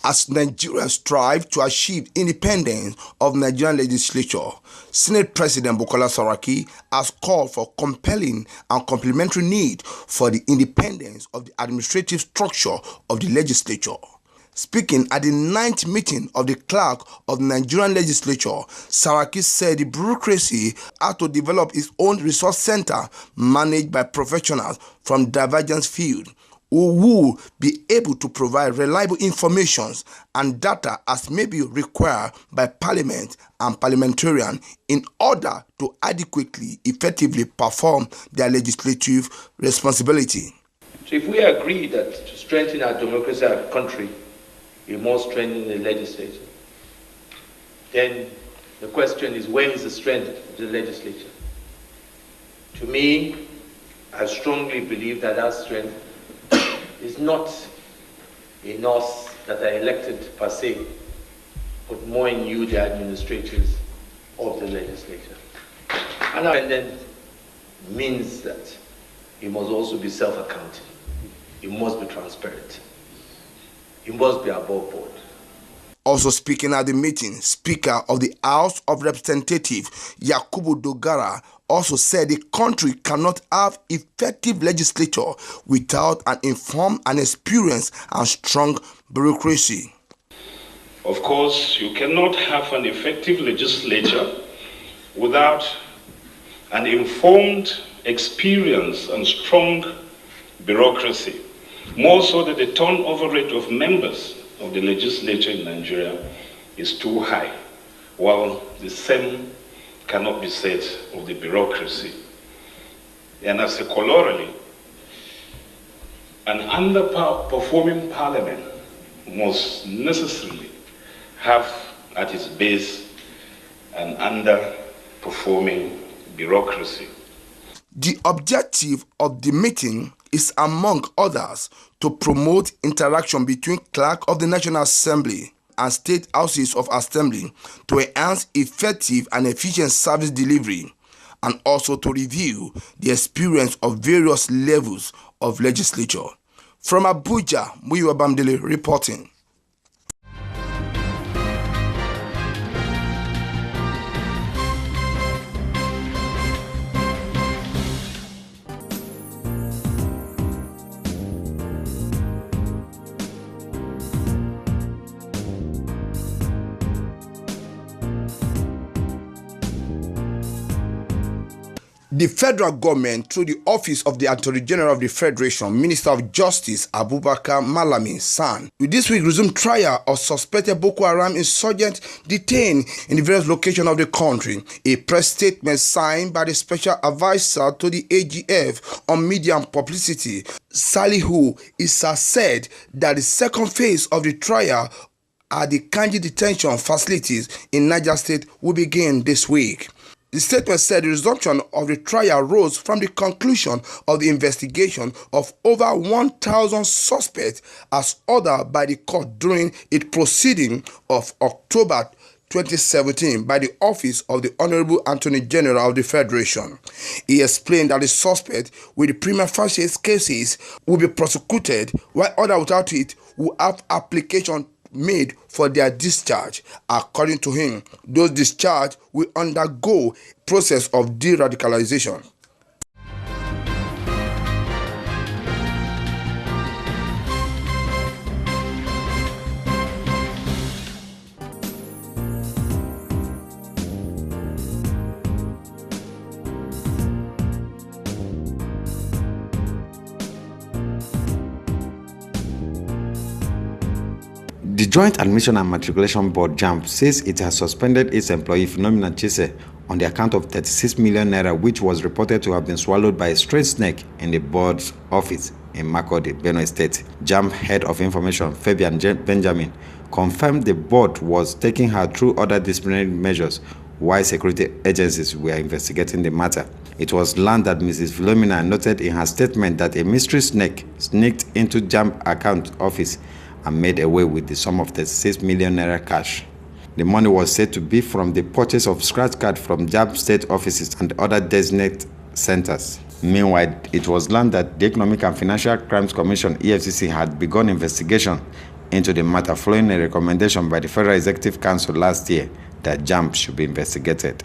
As Nigeria strives to achieve independence of Nigerian legislature, Senate President Bukola Saraki has called for compelling and complementary need for the independence of the administrative structure of the legislature. Speaking at the 9th meeting of the clerk of the Nigerian legislature, Saraki said the bureaucracy had to develop its own resource center managed by professionals from divergent fields who will be able to provide reliable information and data as may be required by Parliament and parliamentarians in order to adequately, effectively perform their legislative responsibility. So if we agree that to strengthen our democracy as a country, we must strengthen the legislature, then the question is, where is the strength of the legislature? To me, I strongly believe that that strength is not in us that are elected per se, but more in you, the administrators of the legislature. And independent means that you must also be self-accounting. You must be transparent. You must be above board. Also speaking at the meeting, Speaker of the House of Representatives, Yakubu Dogara, also said the country cannot have effective legislature without an informed and experienced and strong bureaucracy. Of course, you cannot have an effective legislature without an informed, experienced and strong bureaucracy. More so that the turnover rate of members of the legislature in Nigeria is too high, while the same cannot be said of the bureaucracy. And as a corollary, an underperforming parliament must necessarily have at its base an underperforming bureaucracy. The objective of the meeting is, among others, to promote interaction between clerk of the National Assembly and state houses of assembly to enhance effective and efficient service delivery, and also to review the experience of various levels of legislature. From Abuja, Muyiwa Bamdele reporting. The federal government, through the Office of the Attorney General of the Federation, Minister of Justice Abubakar Malami San, will this week resume trial of suspected Boko Haram insurgents detained in the various locations of the country. A press statement signed by the Special Advisor to the AGF on Media and Publicity, Salihu Issa, said that the second phase of the trial at the Kanji detention facilities in Niger State will begin this week. The statement said the resumption of the trial arose from the conclusion of the investigation of over 1,000 suspects as ordered by the court during its proceeding of October 2017 by the Office of the Honorable Attorney General of the Federation. He explained that the suspects with the prima facie cases will be prosecuted, while others without it will have application made for their discharge. According to him, those discharged will undergo process of de-radicalization. The Joint Admission and Matriculation Board (JAMB) says it has suspended its employee Philomena Chise on the account of 36 million naira, which was reported to have been swallowed by a stray snake in the board's office in Makurdi, Benue State. JAMB Head of Information Fabian Benjamin confirmed the board was taking her through other disciplinary measures while security agencies were investigating the matter. It was learned that Mrs. Philomena noted in her statement that a mystery snake sneaked into JAMB account office and made away with the sum of 36 million naira cash. The money was said to be from the purchase of scratch cards from JAMB state offices and other designated centers. Meanwhile, it was learned that the Economic and Financial Crimes Commission (EFCC) had begun investigation into the matter following a recommendation by the Federal Executive Council last year that JAMB should be investigated.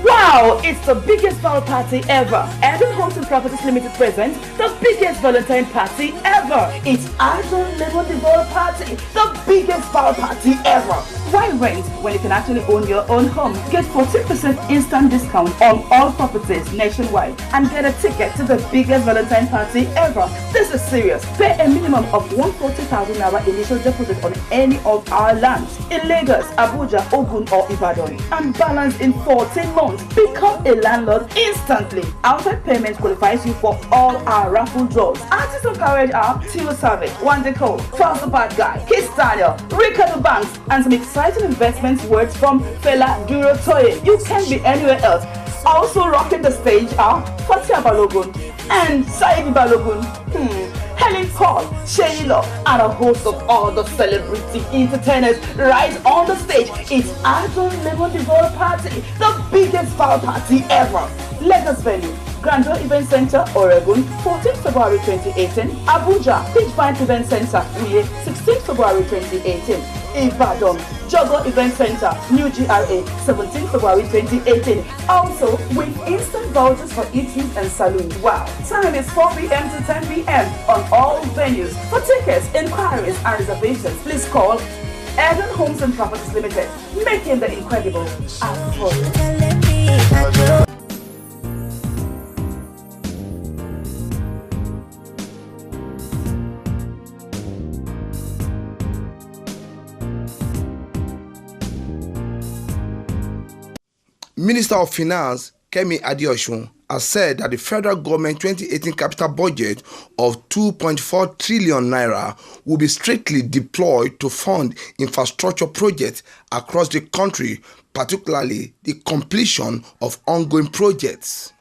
Wow, it's the biggest ball party ever. Eden Homes and Properties Limited presents the biggest Valentine party ever. It's Eden Lemon the Ball Party, the biggest ball party ever. Why wait when you can actually own your own home? Get 14% instant discount on all properties nationwide and get a ticket to the biggest Valentine party ever. This is serious. Pay a minimum of 140,000 naira initial deposit on any of our lands in Lagos, Abuja, Ogun or Ibadan and balance in 14 months. Become a landlord instantly. Outside payment qualifies you for all our raffle draws. Artists of Courage are Tio Savage, Wande Cole, Charles the Bad Guy, Kiss Daniel, Ricardo Banks, and some exciting investments words from Fela Duro Toye. You can't be anywhere else. Also rocking the stage are Fatia Balogun and Saidi Balogun, Helen Paul, Sheila, and a host of other celebrity entertainers right on the stage. It's Eden Lemon the Ball Party, the biggest ball party ever. Lagos venue, Grandeur Event Center, Oregon, 14th February 2018. Abuja, Pitchbank Event Center, Uye, 16th February 2018. Ibadan, Jogo Event Center, New GRA, 17th February 2018. Also, with instant vouchers for eating and saloons. Wow. Time is 4 p.m. to 10 p.m. on all venues. For tickets, inquiries, and reservations, please call Eden Homes and Properties Limited, making the incredible affordable. Minister of Finance Kemi Adeosun has said that the federal government 2018 capital budget of 2.4 trillion naira will be strictly deployed to fund infrastructure projects across the country, particularly the completion of ongoing projects.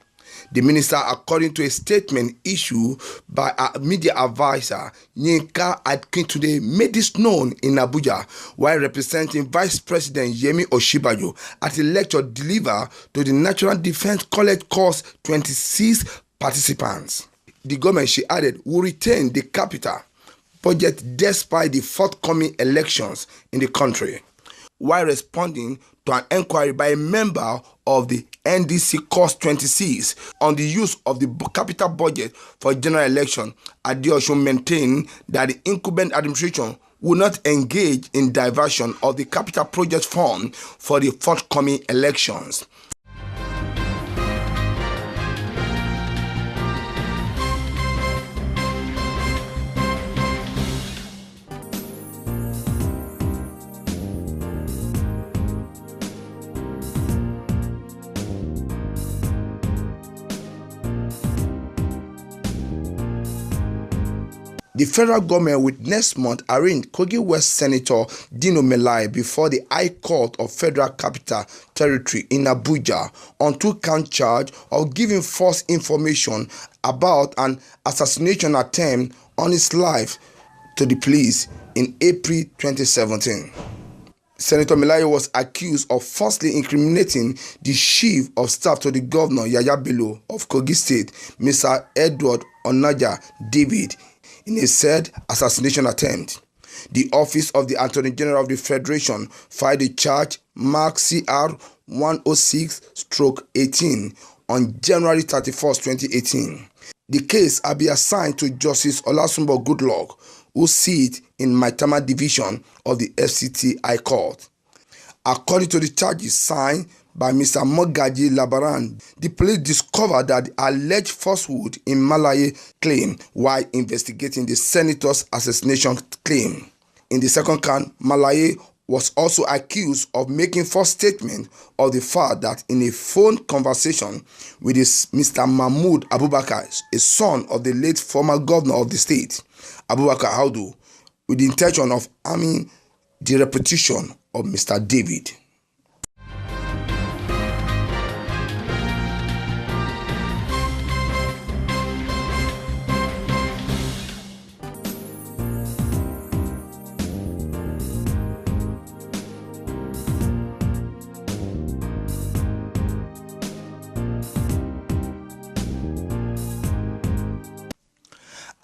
The minister, according to a statement issued by a media advisor, Yinka Akintunde, made this known in Abuja while representing Vice President Yemi Oshibajo at a lecture delivered to the National Defense College course 26 participants. The government, she added, will retain the capital budget despite the forthcoming elections in the country. While responding to an inquiry by a member of the NDC Course 26 on the use of the capital budget for general election, Adeosun maintained that the incumbent administration will not engage in diversion of the capital project fund for the forthcoming elections. The federal government will next month arraign Kogi West Senator Dino Melai before the High Court of Federal Capital Territory in Abuja on 2-count charge of giving false information about an assassination attempt on his life to the police in April 2017. Senator Melai was accused of falsely incriminating the chief of staff to the governor Yaya Bello of Kogi State, Mr. Edward Onaja David, in a said assassination attempt. The Office of the Attorney General of the Federation filed a charge marked CR 106/18 on January 31, 2018. The case will be assigned to Justice Olasunbo Goodluck, who sits in Maitama Division of the FCT High Court. According to the charges signed by Mr. Mogaji Labaran, the police discovered that the alleged falsehood in Malaye claim while investigating the senator's assassination claim. In the second count, Malaye was also accused of making false statement of the fact that in a phone conversation with his Mr. Mahmoud Abubakar, a son of the late former governor of the state, Abubakar Audu, with the intention of harming the reputation of Mr. David.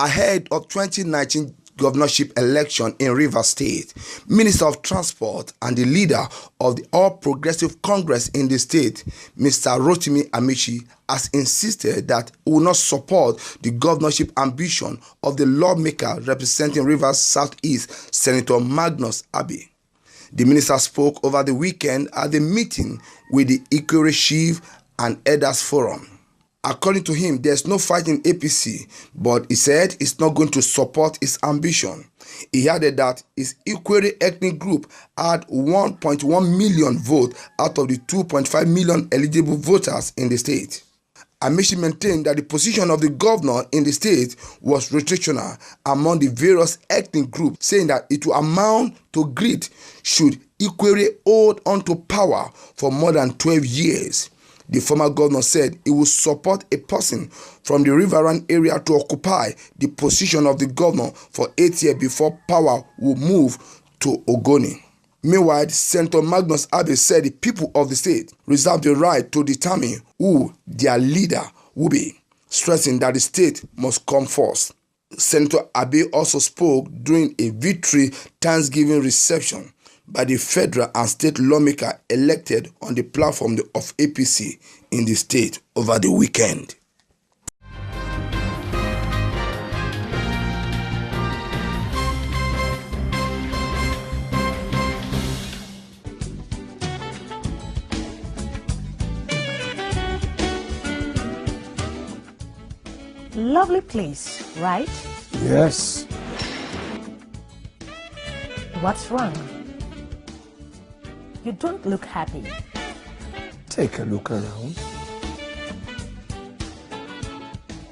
Ahead of 2019 governorship election in Rivers State, Minister of Transport and the leader of the All Progressive Congress in the state, Mr. Rotimi Amici, has insisted that he will not support the governorship ambition of the lawmaker representing Rivers Southeast, Senator Magnus Abbey. The minister spoke over the weekend at the meeting with the Ikere Chief and Elders Forum. According to him, there's no fight in APC, but he said he's not going to support his ambition. He added that his Ikwere ethnic group had 1.1 million votes out of the 2.5 million eligible voters in the state. Amici maintained that the position of the governor in the state was rotational among the various ethnic groups, saying that it will amount to greed should Ikwere hold onto power for more than 12 years. The former governor said he would support a person from the Riverine area to occupy the position of the governor for 8 years before power will move to Ogoni. Meanwhile, Senator Magnus Abbey said the people of the state reserve the right to determine who their leader will be, stressing that the state must come first. Senator Abbey also spoke during a victory Thanksgiving reception by the federal and state lawmaker elected on the platform of APC in the state over the weekend. Lovely place, right? Yes. What's wrong? You don't look happy. Take a look around.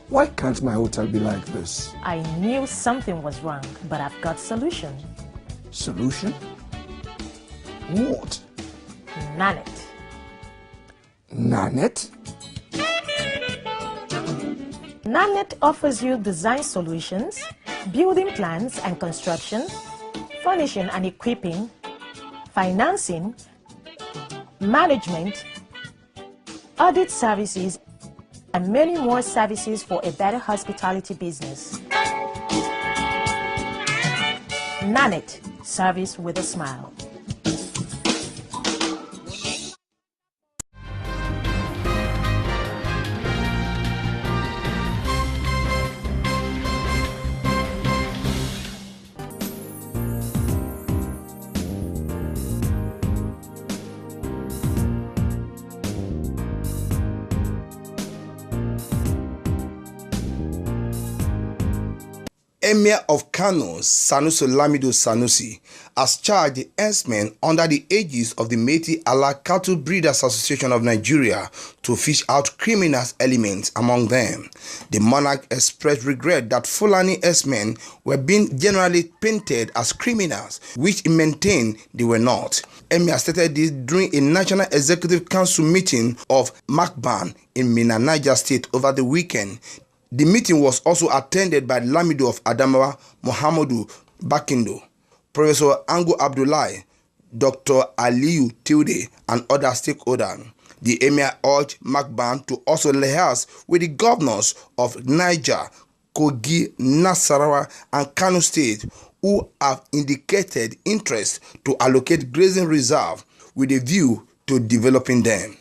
Why can't my hotel be like this? I knew something was wrong, but I've got solution. Solution? What? Nanet. Nanet? Nanet offers you design solutions, building plans and construction, furnishing and equipping, financing, management, audit services, and many more services for a better hospitality business. Nanet, service with a smile. Emir of Kano, Sanusi Lamido Sanusi, has charged the herdsmen under the aegis of the Métis Allah Cattle Breeders Association of Nigeria to fish out criminal elements among them. The monarch expressed regret that Fulani herdsmen were being generally painted as criminals, which he maintained they were not. Emir stated this during a National Executive Council meeting of Makban in Minna, Niger State over the weekend. The meeting was also attended by Lamido of Adamawa, Muhammadu Bakindo, Professor Ango Abdullahi, Dr. Aliyu Tilde, and other stakeholders. The Emir urged Makban to also liaise with the governors of Niger, Kogi, Nasarawa, and Kano State, who have indicated interest to allocate grazing reserve with a view to developing them.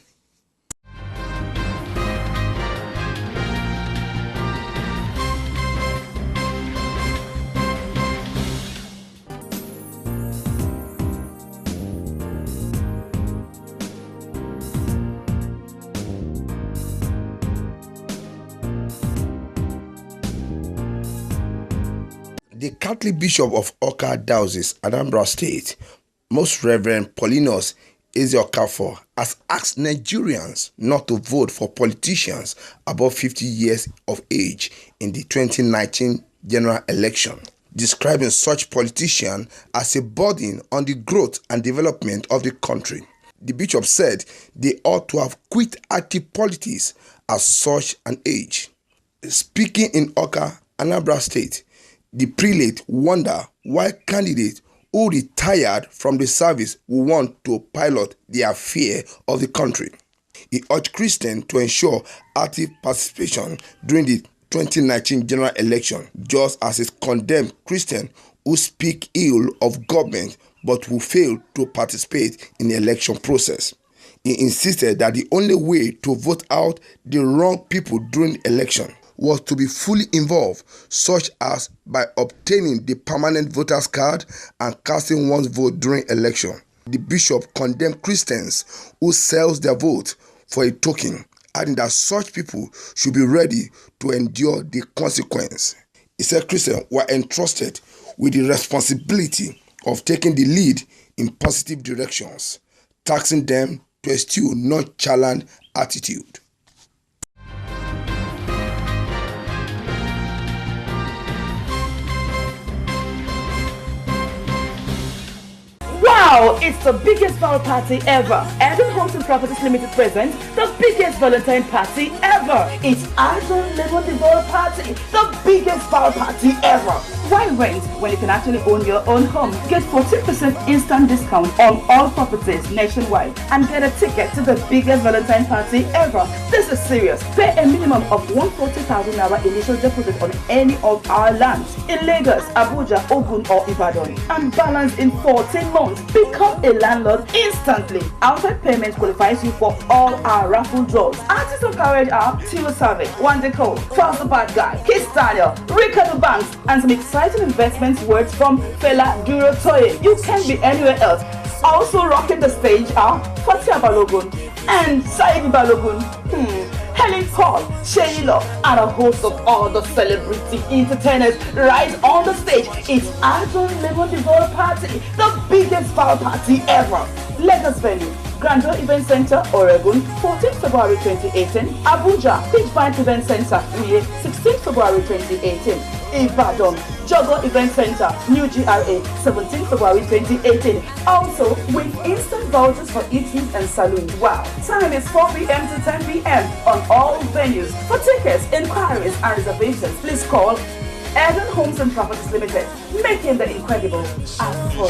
The Catholic Bishop of Awka Diocese, Anambra State, Most Reverend Paulinus Eziokafor, has asked Nigerians not to vote for politicians above 50 years of age in the 2019 general election, describing such politicians as a burden on the growth and development of the country. The bishop said they ought to have quit active politics at such an age. Speaking in Awka, Anambra State, the prelate wondered why candidates who retired from the service would want to pilot the affair of the country. He urged Christians to ensure active participation during the 2019 general election, just as it condemned Christians who speak ill of government but who fail to participate in the election process. He insisted that the only way to vote out the wrong people during the election was to be fully involved, such as by obtaining the permanent voter's card and casting one's vote during election. The bishop condemned Christians who sell their vote for a token, adding that such people should be ready to endure the consequence. He said Christians were entrusted with the responsibility of taking the lead in positive directions, taxing them to eschew nonchalant attitude. Wow, it's the biggest power party ever. Eden Homes and Properties Limited presents the biggest Valentine party ever. It's Eden Level Develop Party, the biggest power party ever. Why rent when you can actually own your own home? Get 40% instant discount on all properties nationwide and get a ticket to the biggest Valentine party ever. This is serious. Pay a minimum of 140,000 naira initial deposit on any of our lands in Lagos, Abuja, Ogun or Ibadan and balance in 14 months. Become a landlord instantly. Outside payment qualifies you for all our raffle draws. Artists of Courage are Tio Savage, Wande Cole, Charles the Bad Guy, Kiss Daniel, Ricardo Banks, and some exciting investments words from Fela Duro Toye. You can't be anywhere else. Also rocking the stage are Fatia Balogun and Saidi Balogun, Helen Paul, Sheila, and a host of other celebrity entertainers right on the stage. It's Eden Level Develop Party, the biggest power party ever. Lagos venue, Grandeur Event Center, Oregon, 14th February 2018. Abuja, Pitchbank Event Center, Uye, 16th February 2018. Ibadan, Jogo Event Center, New GRA, 17th February 2018. Also, with instant vouchers for eateries and saloons. Wow. Time is 4 p.m. to 10 p.m. on all venues. For tickets, inquiries, and reservations, please call Eden Homes and Properties Limited, making the incredible affordable.